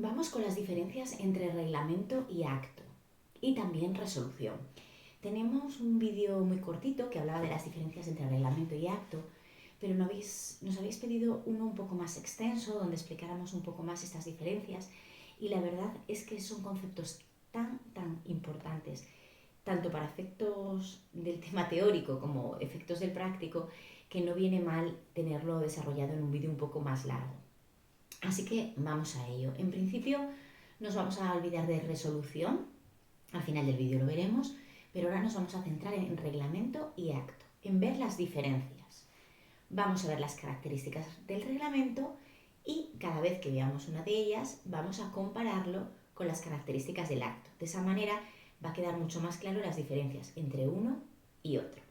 Vamos con las diferencias entre reglamento y acto y también resolución. Tenemos un vídeo muy cortito que hablaba de las diferencias entre reglamento y acto, pero nos habéis pedido uno un poco más extenso donde explicáramos un poco más estas diferencias y la verdad es que son conceptos tan importantes, tanto para efectos del tema teórico como efectos del práctico, que no viene mal tenerlo desarrollado en un vídeo un poco más largo. Así que vamos a ello. En principio nos vamos a olvidar de resolución, al final del vídeo lo veremos, pero ahora nos vamos a centrar en reglamento y acto, en ver las diferencias. Vamos a ver las características del reglamento y cada vez que veamos una de ellas vamos a compararlo con las características del acto. De esa manera va a quedar mucho más claro las diferencias entre uno y otro.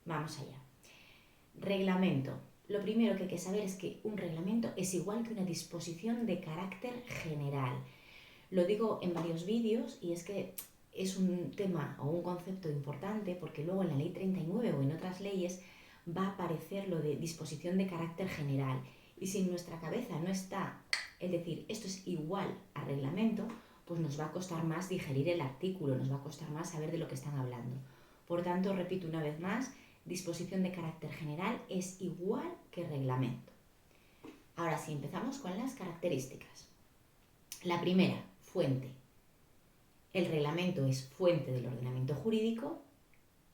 Vamos allá. Reglamento. Lo primero que hay que saber es que un reglamento es igual que una disposición de carácter general. Lo digo en varios vídeos y es que es un tema o un concepto importante porque luego en la ley 39 o en otras leyes va a aparecer lo de disposición de carácter general. Y si en nuestra cabeza no está, es decir, esto es igual a reglamento, pues nos va a costar más digerir el artículo, nos va a costar más saber de lo que están hablando. Por tanto, repito una vez más, disposición de carácter general es igual que reglamento. Ahora sí, empezamos con las características. La primera, fuente. El reglamento es fuente del ordenamiento jurídico,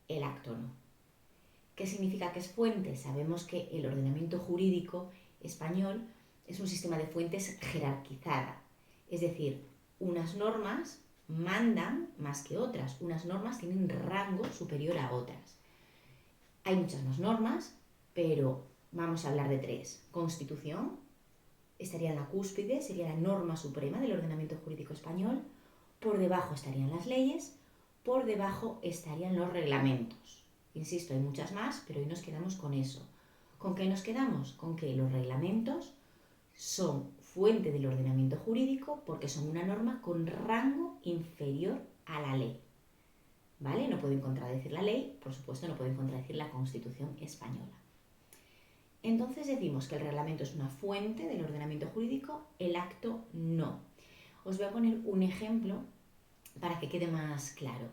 el acto no. ¿Qué significa que es fuente? Sabemos que el ordenamiento jurídico español es un sistema de fuentes jerarquizada, es decir, unas normas mandan más que otras, unas normas tienen un rango superior a otras. Hay muchas más normas, pero vamos a hablar de tres. Constitución, estaría en la cúspide, sería la norma suprema del ordenamiento jurídico español. Por debajo estarían las leyes, por debajo estarían los reglamentos. Insisto, hay muchas más, pero hoy nos quedamos con eso. ¿Con qué nos quedamos? Con que los reglamentos son fuente del ordenamiento jurídico porque son una norma con rango inferior a la ley. ¿Vale? No pueden contradecir la ley, por supuesto no pueden contradecir la Constitución española. Entonces decimos que el reglamento es una fuente del ordenamiento jurídico, el acto no. Os voy a poner un ejemplo para que quede más claro.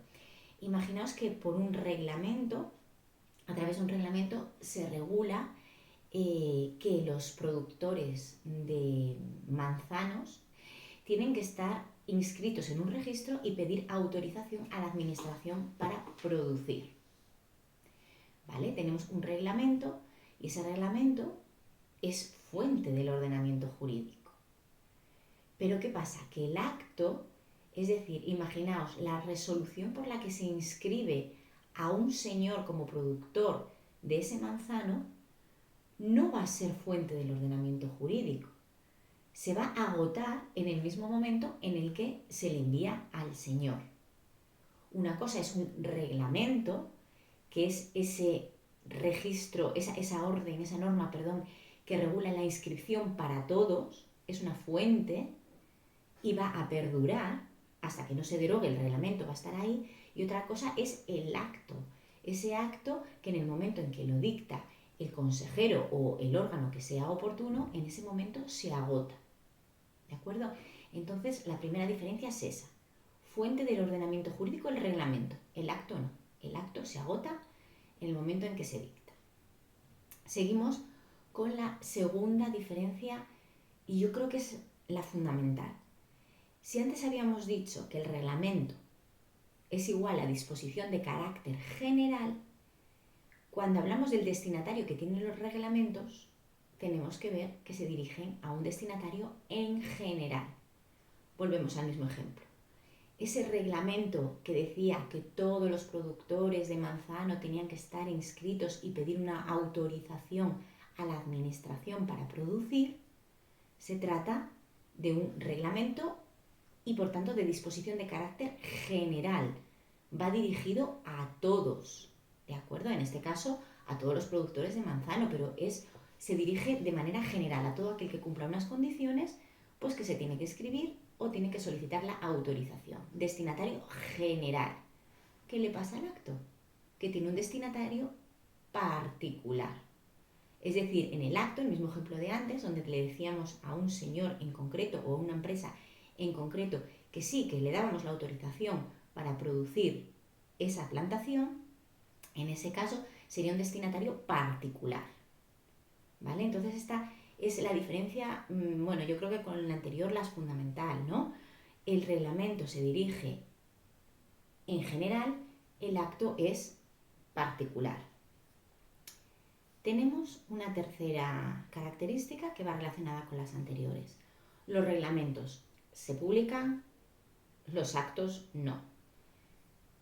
Imaginaos que por un reglamento, a través de un reglamento, se regula que los productores de manzanos tienen que estar inscritos en un registro y pedir autorización a la administración para producir. ¿Vale? Tenemos un reglamento y ese reglamento es fuente del ordenamiento jurídico. Pero ¿qué pasa? Que el acto, es decir, imaginaos la resolución por la que se inscribe a un señor como productor de ese manzano, no va a ser fuente del ordenamiento jurídico. Se va a agotar en el mismo momento en el que se le envía al señor. Una cosa es un reglamento, que es ese registro, esa orden, esa norma, que regula la inscripción para todos, es una fuente y va a perdurar hasta que no se derogue el reglamento, va a estar ahí. Y otra cosa es el acto, ese acto que en el momento en que lo dicta el consejero o el órgano que sea oportuno, en ese momento se agota. ¿De acuerdo? Entonces, la primera diferencia es esa. Fuente del ordenamiento jurídico, el reglamento. El acto no. El acto se agota en el momento en que se dicta. Seguimos con la segunda diferencia y yo creo que es la fundamental. Si antes habíamos dicho que el reglamento es igual a disposición de carácter general, cuando hablamos del destinatario que tiene los reglamentos, tenemos que ver que se dirigen a un destinatario en general. Volvemos al mismo ejemplo. Ese reglamento que decía que todos los productores de manzano tenían que estar inscritos y pedir una autorización a la administración para producir, se trata de un reglamento y por tanto de disposición de carácter general. Va dirigido a todos, ¿de acuerdo? En este caso a todos los productores de manzano, pero se dirige de manera general a todo aquel que cumpla unas condiciones, pues que se tiene que inscribir o tiene que solicitar la autorización. Destinatario general. ¿Qué le pasa al acto? Que tiene un destinatario particular. Es decir, en el acto, el mismo ejemplo de antes, donde le decíamos a un señor en concreto o a una empresa en concreto que sí, que le dábamos la autorización para producir esa plantación, en ese caso sería un destinatario particular, ¿vale? Entonces esta es la diferencia, bueno, yo creo que con la anterior la es fundamental, ¿no? El reglamento se dirige en general, el acto es particular. Tenemos una tercera característica que va relacionada con las anteriores. Los reglamentos se publican, los actos no.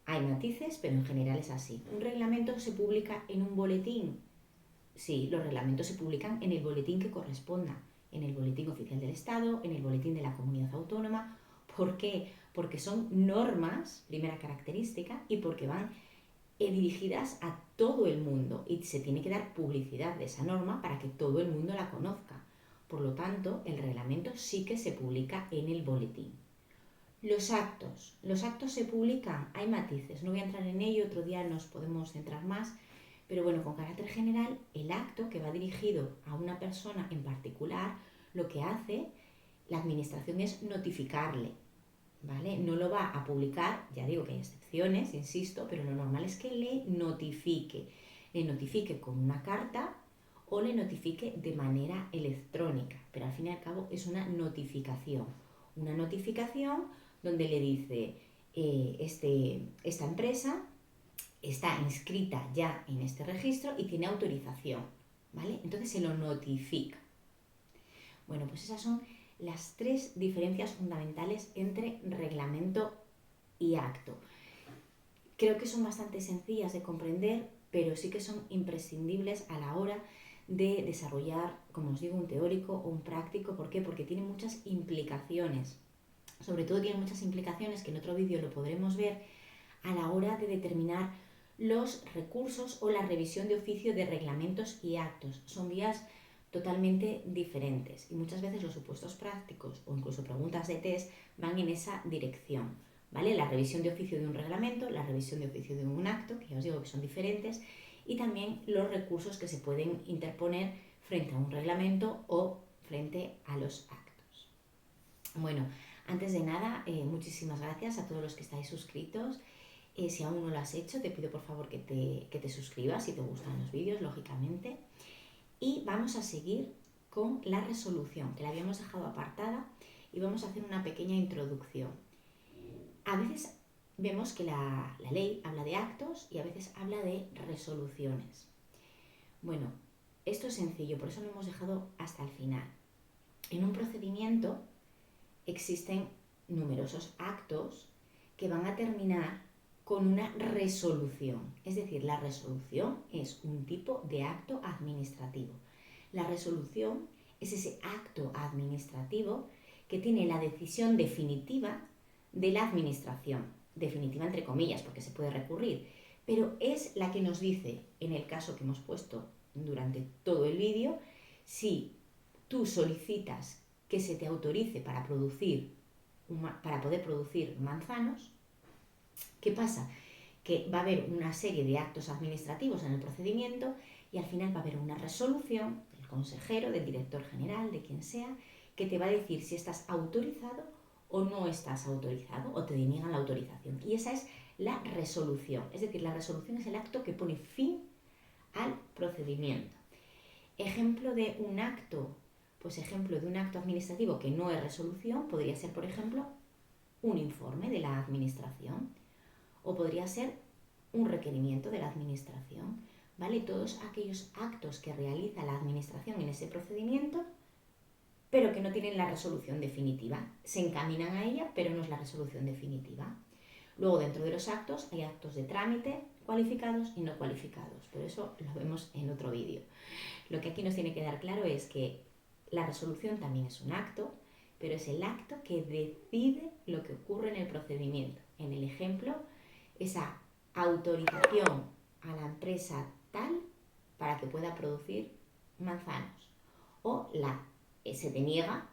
Hay matices, pero en general es así. ¿Un reglamento se publica en un boletín? Sí, los reglamentos se publican en el boletín que corresponda, en el boletín oficial del Estado, en el boletín de la comunidad autónoma. ¿Por qué? Porque son normas, primera característica, y porque van dirigidas a todo el mundo y se tiene que dar publicidad de esa norma para que todo el mundo la conozca. Por lo tanto, el reglamento sí que se publica en el boletín. Los actos se publican, hay matices, no voy a entrar en ello, otro día nos podemos centrar más, pero bueno, con carácter general, el acto que va dirigido a una persona en particular, lo que hace la administración es notificarle, ¿vale? No lo va a publicar, ya digo que hay excepciones, insisto, pero lo normal es que le notifique con una carta o le notifique de manera electrónica, pero al fin y al cabo es una notificación donde le dice esta empresa está inscrita ya en este registro y tiene autorización, ¿vale? Entonces se lo notifica. Bueno, pues esas son las tres diferencias fundamentales entre reglamento y acto. Creo que son bastante sencillas de comprender, pero sí que son imprescindibles a la hora de desarrollar, como os digo, un teórico o un práctico. ¿Por qué? Porque tiene muchas implicaciones. Sobre todo tiene muchas implicaciones, que en otro vídeo lo podremos ver, a la hora de determinar los recursos o la revisión de oficio de reglamentos y actos. Son vías totalmente diferentes y muchas veces los supuestos prácticos o incluso preguntas de test van en esa dirección, ¿vale? La revisión de oficio de un reglamento, la revisión de oficio de un acto, que ya os digo que son diferentes, y también los recursos que se pueden interponer frente a un reglamento o frente a los actos. Bueno, antes de nada, muchísimas gracias a todos los que estáis suscritos. Si aún no lo has hecho, te pido por favor que te suscribas si te gustan los vídeos, lógicamente. Y vamos a seguir con la resolución, que la habíamos dejado apartada, y vamos a hacer una pequeña introducción. A veces vemos que la ley habla de actos y a veces habla de resoluciones. Bueno, esto es sencillo, por eso lo hemos dejado hasta el final. En un procedimiento existen numerosos actos que van a terminar con una resolución. Es decir, la resolución es un tipo de acto administrativo. La resolución es ese acto administrativo que tiene la decisión definitiva de la administración. Definitiva entre comillas, porque se puede recurrir, pero es la que nos dice, en el caso que hemos puesto durante todo el vídeo, si tú solicitas que se te autorice para poder producir manzanos. ¿Qué pasa? Que va a haber una serie de actos administrativos en el procedimiento y al final va a haber una resolución del consejero, del director general, de quien sea, que te va a decir si estás autorizado o no estás autorizado o te deniegan la autorización. Y esa es la resolución. Es decir, la resolución es el acto que pone fin al procedimiento. Ejemplo de un acto, pues ejemplo de un acto administrativo que no es resolución, podría ser, por ejemplo, un informe de la administración. O podría ser un requerimiento de la administración, ¿vale? Todos aquellos actos que realiza la administración en ese procedimiento, pero que no tienen la resolución definitiva. Se encaminan a ella, pero no es la resolución definitiva. Luego, dentro de los actos, hay actos de trámite cualificados y no cualificados, pero eso lo vemos en otro vídeo. Lo que aquí nos tiene que dar claro es que la resolución también es un acto, pero es el acto que decide lo que ocurre en el procedimiento. En el ejemplo, esa autorización a la empresa tal para que pueda producir manzanos. O se deniega,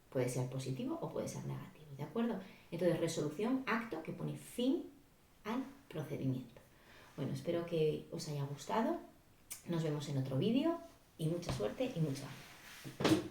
puede ser positivo o puede ser negativo, ¿de acuerdo? Entonces, resolución, acto que pone fin al procedimiento. Bueno, espero que os haya gustado. Nos vemos en otro vídeo y mucha suerte y mucho ánimo.